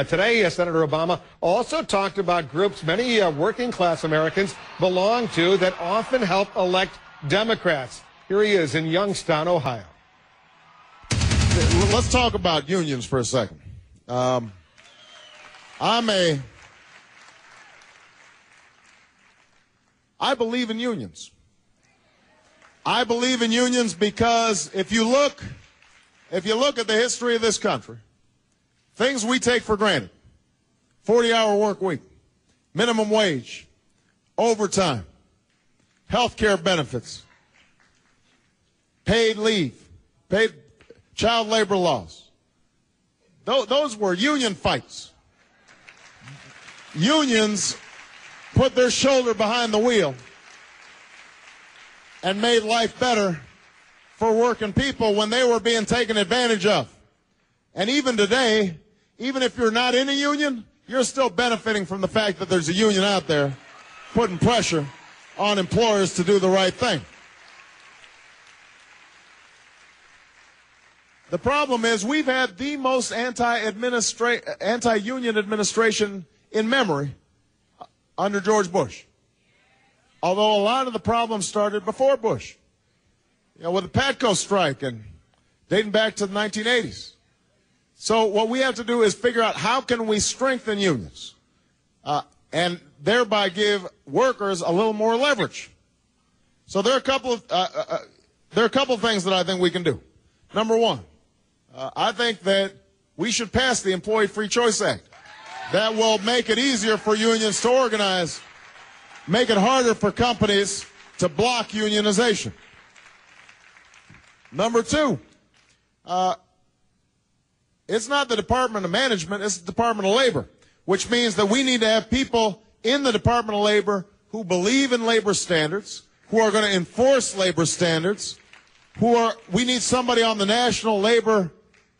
Today, Senator Obama also talked about groups many working-class Americans belong to that often help elect Democrats. Here he is in Youngstown, Ohio. Let's talk about unions for a second. I believe in unions. I believe in unions because if you look at the history of this country, things we take for granted, 40-hour work week, minimum wage, overtime, health care benefits, paid leave, paid child labor laws. Those were union fights. Unions put their shoulder behind the wheel and made life better for working people when they were being taken advantage of. And even today, even if you're not in a union, you're still benefiting from the fact that there's a union out there putting pressure on employers to do the right thing. The problem is we've had the most anti-union administration in memory under George Bush. Although a lot of the problems started before Bush. With the PATCO strike and dating back to the 1980s. So what we have to do is figure out how can we strengthen unions and thereby give workers a little more leverage. So there are a couple of things that I think we can do. Number one, I think that we should pass the Employee Free Choice Act. That will make it easier for unions to organize, make it harder for companies to block unionization. Number two, it's not the Department of Management, it's the Department of Labor, which means that we need to have people in the Department of Labor who believe in labor standards, who are going to enforce labor standards, we need somebody on the National Labor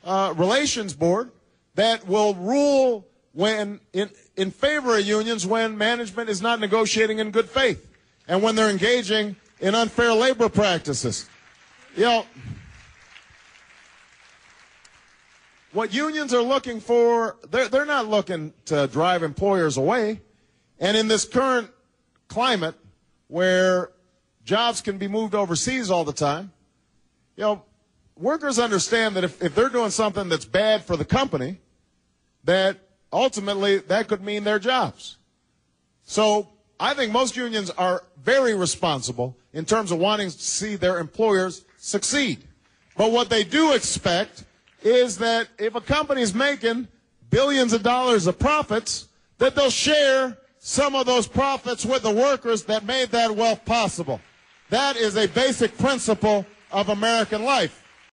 Relations Board that will rule when in favor of unions when management is not negotiating in good faith and when they're engaging in unfair labor practices. What unions are looking for, they're not looking to drive employers away. And in this current climate where jobs can be moved overseas all the time, workers understand that if they're doing something that's bad for the company, that ultimately that could mean their jobs. So I think most unions are very responsible in terms of wanting to see their employers succeed. But what they do expect is that if a company is making billions of dollars of profits, that they'll share some of those profits with the workers that made that wealth possible. That is a basic principle of American life.